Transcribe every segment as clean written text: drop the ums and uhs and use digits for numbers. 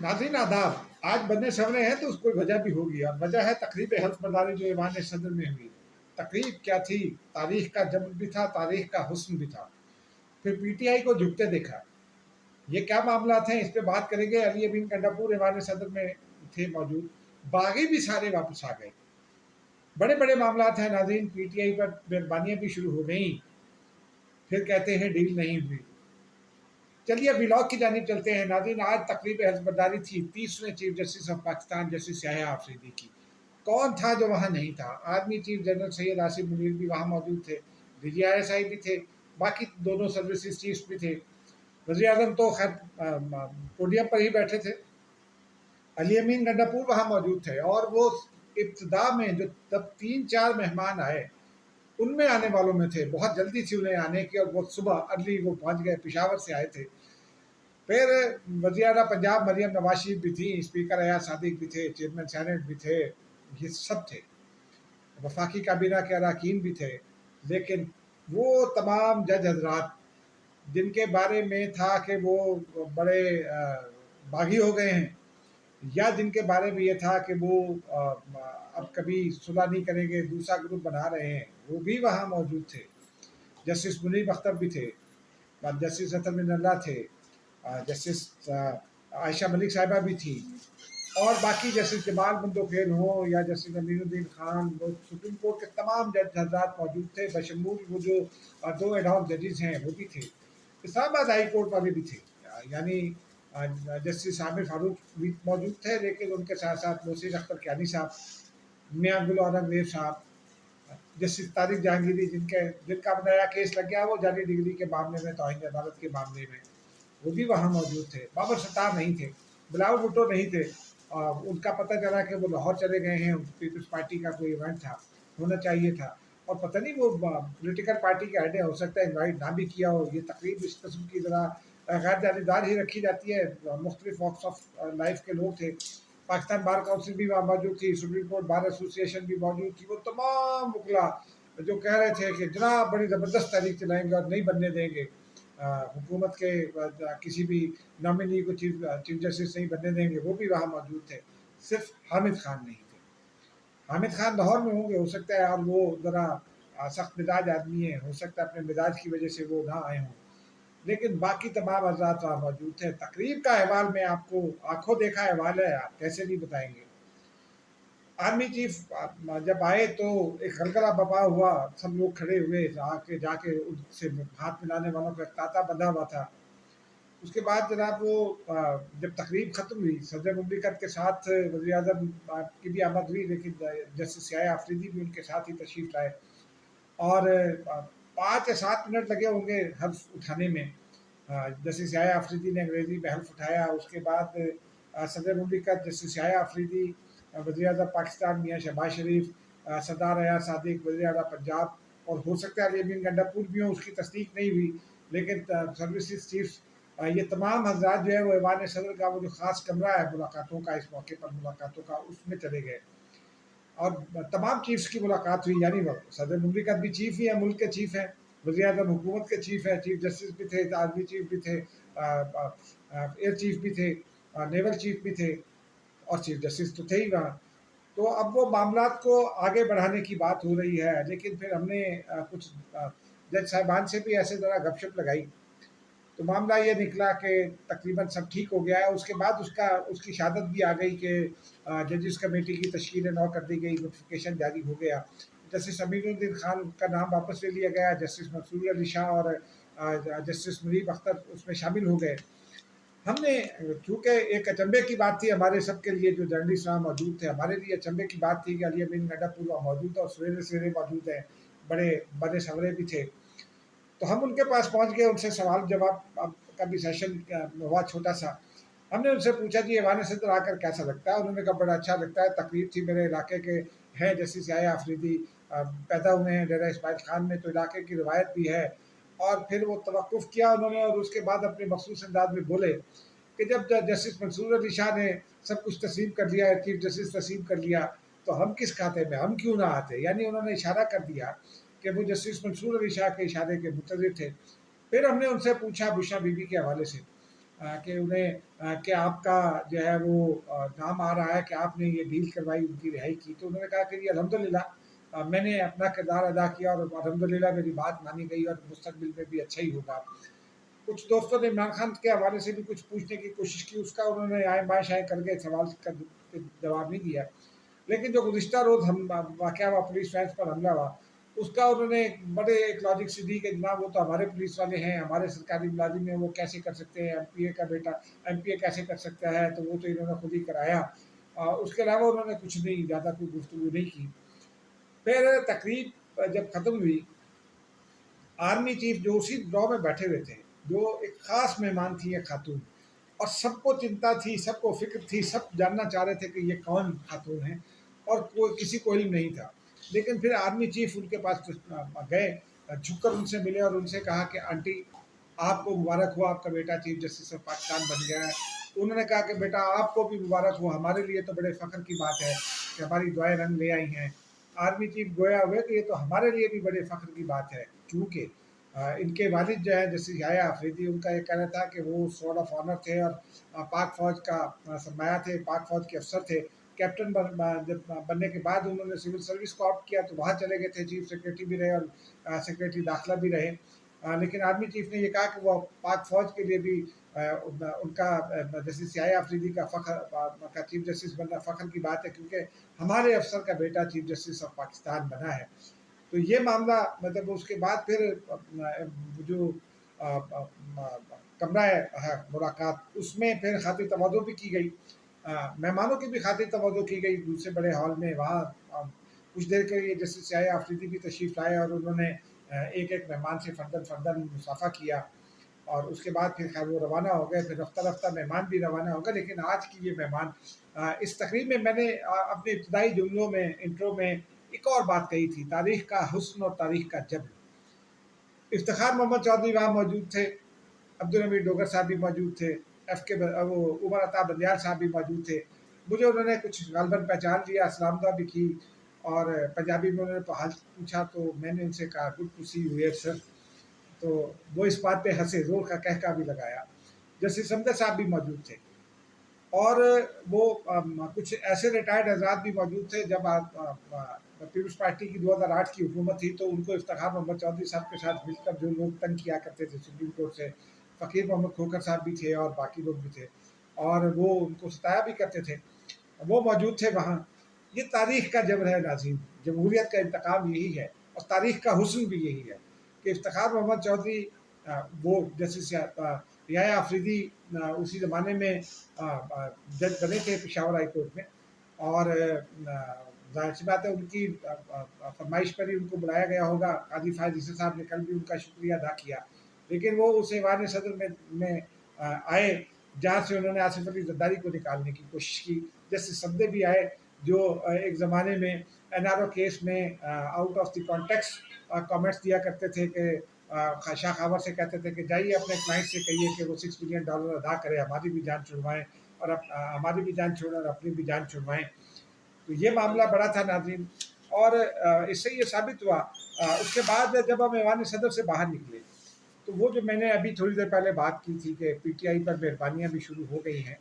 नाज़रीन आदाब। आज बनने सवरे हैं तो उसकी वजह भी होगी, और वजह है तकरीब हल्फ बर्दारी जो ईवान सदर में हुई। तकरीब क्या थी, तारीख का जब्र भी था, तारीख का हुस्न भी था। फिर पीटीआई को झुकते देखा। ये क्या मामला थे, इस पे बात करेंगे। अली अमीन गंडापुर ईवान सदर में थे मौजूद, बागी भी सारे वापस आ गए। बड़े बड़े मामला हैं नाज़रीन, पीटीआई पर मेहरबानियाँ भी शुरू हो गई। फिर कहते हैं डील नहीं हुई। चलिए व्लॉग की जानिब चलते हैं नाज़रीन। आज तकरीब हल्फबर्दारी थी 30वें chief justice of Pakistan justice Yahya Afridi की। कौन था जो वहाँ नहीं था? Army chief general Syed Asif Munir भी वहाँ मौजूद थे, DGISI भी थे, बाकी दोनों सर्विसेज चीफ्स भी थे। वज़ीर आज़म तो खैर पोडियम पर ही बैठे थे। अली अमीन गंडापुर वहाँ मौजूद थे, और वो इब्तदा में जो तब 3-4 मेहमान आए उनमें आने वालों में थे। बहुत जल्दी थी उन्हें आने की, और वो सुबह अर्ली वो पहुँच गए, पेशावर से आए थे। फिर वज़ीर आला पंजाब मरियम नवाज शरीफ भी थी, स्पीकर एयाज सादिक भी थे, चेयरमैन सेनेट भी थे, ये सब थे। वफाकी काबीना के अरकान भी थे। लेकिन वो तमाम जज हजरात जिनके बारे में था कि वो बड़े बागी हो गए हैं, या जिनके बारे में ये था कि वो अब कभी सुलह नहीं करेंगे, दूसरा ग्रुप बना रहे हैं, वो भी वहाँ मौजूद थे। जस्टिस मुनीब अख्तर भी थे, जस्टिस अतर मिनल्ला थे, जस्टिस आयशा मलिक साहिबा भी थी, और बाकी जस्टिस जमाल बंदोखेल हो या जस्टिस अमीनुद्दीन खान, वो सुप्रीम कोर्ट के तमाम जज हजरात मौजूद थे, बशमूल वो जो 2 एडहॉक जजेस हैं वो भी थे। इस्लामाबाद हाई कोर्ट वाले भी थे, यानी जस्टिस आमिर फारूक भी मौजूद थे, लेकिन उनके साथ साथ मोहसिन अख्तर कियानी साहब, मियाँ गुल औरंगजेब साहब, जस्टिस तारिक जहांगीरी जिनका नया केस लग गया वो जाली डिग्री के मामले में, तौहीन अदालत के मामले में, वो भी वहाँ मौजूद थे। बाबर सत्तार नहीं थे, बिलावल भुट्टो नहीं थे। उनका पता चला कि वो लाहौर चले गए हैं, पीपल्स पार्टी का कोई इवेंट था, होना चाहिए था, और पता नहीं वो पॉलिटिकल पार्टी के हेड है, हो सकता है इन्वाइट ना भी किया हो। ये तकरीब इस किस्म की ज़रा गैर जानेबदार ही रखी जाती है। मुख्तलिफ वॉक्स ऑफ लाइफ के लोग थे। पाकिस्तान बार काउंसिल भी वहाँ मौजूद थी, सुप्रीम कोर्ट बार एसोसिएशन भी मौजूद थी। वो तमाम वकला जो कह रहे थे कि जनाब बड़ी ज़बरदस्त तारीख चलाएंगे और नहीं बनने देंगे, हुकूमत के किसी भी नॉमिनी को चीफ जस्टिस नहीं बनने देंगे, वो भी वहाँ मौजूद थे। सिर्फ हामिद खान नहीं थे। हामिद खान लाहौर में होंगे हो सकता है, और वो ज़रा सख्त मिजाज आदमी है, हो सकता है अपने मिजाज की वजह से वो ना आए हों, लेकिन बाकी तमाम हज़रात वहाँ मौजूद थे। तकरीब का अहवाल मैं आपको आंखों देखा अहवाल है, आप कैसे नहीं बताएंगे। आर्मी चीफ जब आए तो एक हलकला बपा हुआ, सब लोग खड़े हुए, आके जाके उनसे हाथ मिलाने वालों का तांता बंधा हुआ था। उसके बाद जनाब वो जब तकरीब ख़त्म हुई, सदर मुमलिकत के साथ वज़ीर आज़म की भी आमद हुई, लेकिन जस्टिस याह्या आफरीदी भी उनके साथ ही तशरीफ़ लाए, और 5 या 7 मिनट लगे होंगे हल्फ उठाने में। जस्टिस याह्या आफरीदी ने अंग्रेज़ी में हल्फ उठाया। उसके बाद सदर मुमलिकत जस्टिस याह्या आफरीदी, वज़ीर आज़म पाकिस्तान मियाँ शहबाज शरीफ, सरदार एयाज सादिक वज़ीर आला पंजाब, और हो सकता है अली अमीन गंडापुर भी हों, उसकी तस्दीक नहीं हुई, लेकिन सर्विसेज चीफ्स, ये तमाम हजरात जो है वो ईवान सदर का वो जो ख़ास कमरा है मुलाकातों का, इस मौके पर मुलाकातों का, उसमें चले गए, और तमाम चीफ्स की मुलाकात हुई। यानी सदर मुमलिकत भी चीफ ही है, मुल्क के चीफ हैं, वज़ीर आज़म हुकूमत के चीफ है, चीफ जस्टिस भी थे, आर्मी चीफ भी थे, एयर चीफ भी थे, नेवल चीफ भी थे, और चीफ जस्टिस तो थे ही वहाँ। तो अब वो मामलात को आगे बढ़ाने की बात हो रही है, लेकिन फिर हमने कुछ जज साहिबान से भी ऐसे ज़रा गपशप लगाई, तो मामला ये निकला कि तकरीबन सब ठीक हो गया है। उसके बाद उसकी शहादत भी आ गई कि जजिस कमेटी की तश्कील नौ कर दी गई, नोटिफिकेशन जारी हो गया। जस्टिस अमीनुद्दीन खान का नाम वापस ले लिया गया, जस्टिस मंसूर अली शाह और जस्टिस मुनीब अख्तर उसमें शामिल हो गए। हमने, चूँकि एक अचंभे की बात थी हमारे सब के लिए, जो जर्नलिस्ट वहाँ मौजूद थे, हमारे लिए अचंभे की बात थी कि अली अमीन गंडापुर वहाँ मौजूद था और सवेरे सवेरे मौजूद है, बड़े बड़े सवरे भी थे। तो हम उनके पास पहुंच गए, उनसे सवाल जवाब का भी सेशन हुआ छोटा सा। हमने उनसे पूछा जी ईवान सदर आकर कैसा लगता है? उन्होंने कहा बड़ा अच्छा लगता है। तकरीब थी, मेरे इलाके के हैं जस्टिस याह्या आफरीदी, पैदा हुए हैं डेरा इस्माइल खान में, तो इलाके की रवायत भी है। और फिर वो तवक्कुफ़ किया उन्होंने, और उसके बाद अपने मखसूस अंदाज में बोले कि जब जस्टिस मंसूर अली शाह ने सब कुछ तस्लीम कर लिया, चीफ जस्टिस तस्लीम कर लिया, तो हम किस खाते में, हम क्यों ना आते? यानी उन्होंने इशारा कर दिया कि वो जस्टिस मंसूर अली शाह के इशारे के मुंतज़िर थे। फिर हमने उनसे पूछा बुशरा बीबी के हवाले से, कि उन्हें कि आपका जो है वो नाम आ रहा है कि आपने ये डील करवाई, उनकी रिहाई की। तो उन्होंने कहा कि जी अल्हम्दुलिल्लाह, मैंने अपना किरदार अदा किया और अल्हम्दुलिल्लाह मेरी बात मानी गई और मुस्तकबिल में भी अच्छा ही होगा। कुछ दोस्तों ने इमरान खान के हवाले से भी कुछ पूछने की कोशिश की, उसका उन्होंने आए बाएँ शाएँ करके सवाल का जवाब नहीं दिया। लेकिन जो गुज़िश्ता रोज़ हम वाक़या हुआ, पुलिस वैन्स पर हमला हुआ, उसका उन्होंने बड़े एक लॉजिक से दी कि जनाब वो तो हमारे पुलिस वाले हैं, हमारे सरकारी मुलाज़िम हैं, वो कैसे कर सकते हैं, एमपीए का बेटा एमपीए कैसे कर सकता है, तो वो तो इन्होंने खुद ही कराया। उसके अलावा उन्होंने कुछ नहीं, ज़्यादा कोई गुफ्तगू नहीं की। फिर तकरीब जब ख़त्म हुई, आर्मी चीफ जो उसी ड्रॉ में बैठे हुए थे, जो एक ख़ास मेहमान थी एक खातून, और सबको चिंता थी, सबको फ़िक्र थी, सब जानना चाह रहे थे कि ये कौन खातून है, और कोई किसी को इल्म नहीं था। लेकिन फिर आर्मी चीफ उनके पास गए, झुककर उनसे मिले और उनसे कहा कि आंटी, आपको मुबारक हो, आपका बेटा चीफ जस्टिस ऑफ पाकिस्तान बन गया है। तो उन्होंने कहा कि बेटा आपको भी मुबारक हो, हमारे लिए तो बड़े फ़ख्र की बात है कि हमारी दुआएं रंग ले आई हैं। आर्मी चीफ गोया हुए कि ये तो हमारे लिए भी बड़े फ़ख्र की बात है, क्योंकि इनके वालिद जो है जस्टिस याह्या अफरीदी, उनका ये कहना था कि वो सोर्ड ऑफ ऑनर थे और पाक फ़ौज का सरमाया थे, पाक फ़ौज के अफसर थे। कैप्टन जब बनने के बाद उन्होंने सिविल सर्विस को ऑप्ट किया तो वहाँ चले गए थे, चीफ सेक्रेटरी भी रहे और सेक्रेटरी दाखिला भी रहे। लेकिन आर्मी चीफ ने ये कहा कि वो पाक फ़ौज के लिए भी उनका जस्टिस याह्या अफरीदी का का चीफ जस्टिस बनना फ़ख्र की बात है, क्योंकि हमारे अफसर का बेटा चीफ जस्टिस ऑफ पाकिस्तान बना है। तो ये मामला, मतलब उसके बाद फिर जो कमरा है मुलाकात, उसमें फिर खातिर तवज्जो भी की गई, मेहमानों की भी खातिर तवज्जो की गई दूसरे बड़े हॉल में। वहाँ कुछ देर के लिए जस्टिस याह्या अफरीदी भी तशरीफ़ लाए और उन्होंने एक एक मेहमान से फ़र्दन फ़र्दन मुसाफ़ा किया, और उसके बाद फिर खैर वो रवाना हो गए। फिर रफ्ता रफ्ता मेहमान भी रवाना हो गए। लेकिन आज की ये मेहमान, इस तकरीब में मैंने अपने इब्तदाई जुमलों में, इंट्रो में एक और बात कही थी, तारीख का हुस्न और तारीख का जब्र। इफ्तिखार मोहम्मद चौधरी वहाँ मौजूद थे, अब्दुल हमीद डोगर साहब भी मौजूद थे, वो उमर अता बंदियाल साहब भी मौजूद थे। मुझे उन्होंने कुछ गालबन पहचान लिया, सलाम दुआ भी की, और पंजाबी में उन्होंने हाल पूछा तो मैंने उनसे कहा good to see you here sir. तो वो इस बात पे हंसे, जोर का कहका भी लगाया। जस्टिस समदर साहब भी मौजूद थे, और वो कुछ ऐसे रिटायर्ड हजरात भी मौजूद थे। जब पीपल्स पार्टी की 2008 की हुकूमत थी तो उनको इफ्तिखार मोहम्मद चौधरी साहब के साथ मिलकर जो लोग तंग किया करते थे सुप्रीम कोर्ट से, फ़कीर मोहम्मद खोखर साहब भी थे और बाकी लोग भी थे, और वो उनको सताया भी करते थे, वो मौजूद थे वहाँ। ये तारीख का जबर है नाज़रीन, जमहूरियत का इंतकाम यही है, और तारीख का हुस्न भी यही है कि इफ्तिखार मोहम्मद चौधरी, वो जस्टिस याह्या अफरीदी उसी ज़माने में जज बने थे पेशावर हाई कोर्ट में, और ज़ाहिर सी बात है उनकी फरमाइश पर ही उनको बुलाया गया होगा। काजी फ़ायज़ ईसा साहब ने कल भी उनका शुक्रिया अदा किया। लेकिन वो उस ऐवान सदर में आए जहाँ से उन्होंने आसिफ अली ज़रदारी को निकालने की कोशिश की। जस्टिस सब्दे भी आए जो एक ज़माने में एनआरओ केस में out of the context comments दिया करते थे कि शाह खावर से कहते थे कि जाइए अपने क्लाइंट से कहिए कि वो $6 मिलियन अदा करे, हमारी भी जान छुड़वाएं, और हमारी भी जान छोड़ें और अपनी भी जान छुड़वाएं। तो ये मामला बड़ा था नाज़रीन, और इससे ये साबित हुआ। उसके बाद जब हम ऐवान सदर से बाहर निकले तो वो जो मैंने अभी थोड़ी देर पहले बात की थी कि पीटीआई पर मेहरबानियाँ भी शुरू हो गई हैं,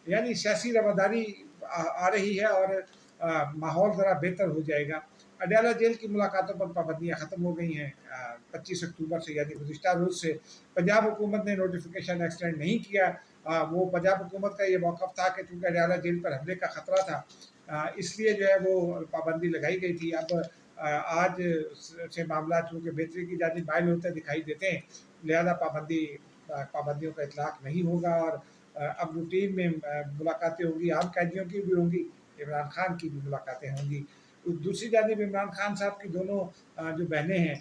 यानी सियासी रवादारी आ रही है, और माहौल ज़रा बेहतर हो जाएगा। अडयाला जेल की मुलाकातों पर पाबंदियाँ ख़त्म हो गई हैं 25 अक्टूबर से, यानी गुज़िश्ता रोज़ से। पंजाब हुकूमत ने नोटिफिकेशन एक्सटेंड नहीं किया। वो पंजाब हुकूमत का ये मौक़िफ़ था कि चूँकि अडयाला जेल पर हमले का ख़तरा था, इसलिए जो है वो पाबंदी लगाई गई थी। अब आज से मामला चूँकि बेहतरी की जानिब माइल होते दिखाई देते हैं, लिहाजा पाबंदियों का इतलाक़ नहीं होगा, और अब रूटीन में मुलाकातें होंगी, आम कैदियों की भी होंगी, इमरान खान की भी मुलाकातें होंगी। दूसरी जानिब इमरान खान साहब की दोनों जो बहनें हैं,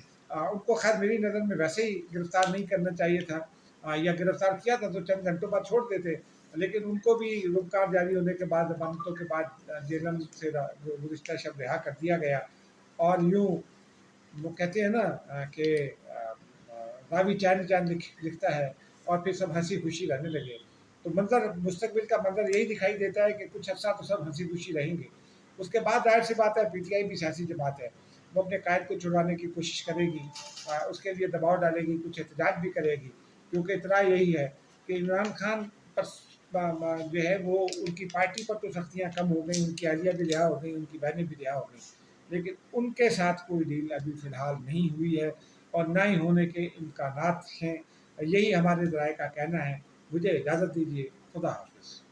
उनको खैर मेरी नज़र में वैसे ही गिरफ़्तार नहीं करना चाहिए था, या गिरफ़्तार किया था तो चंद घंटों बाद छोड़ देते। लेकिन उनको भी रुज़गार जारी होने के बाद, ज़मानतों के बाद जेल से गुज़िश्ता शब रिहा कर दिया गया, और यूँ वो कहते हैं ना कि रावी चैन चैन लिखता है, और फिर सब हंसी खुशी रहने लगे। तो मंजर, मुस्तकबिल का मंजर यही दिखाई देता है कि कुछ अर्सा तो सब हंसी खुशी रहेंगे। उसके बाद जाहिर सी बात है पीटीआई भी सियासी जमात है, वो अपने कायद को छुड़वाने की कोशिश करेगी, उसके लिए दबाव डालेगी, कुछ एहतजाज भी करेगी, क्योंकि इतना यही है کہ عمران خان پر جو ہے وہ ان کی پارٹی پر تو سختیاں کم ہو گئیں، ان کی اہلیہ بھی رہا ہو گئی، ان کی بہنیں بھی رہا ہو گئیں، لیکن ان کے ساتھ کوئی ڈیل ابھی فی الحال نہیں ہوئی ہے اور نہ ہی ہونے کے امکانات ہیں. یہی ہمارے ذرائع کا کہنا ہے. مجھے اجازت دیجیے. خدا حافظ.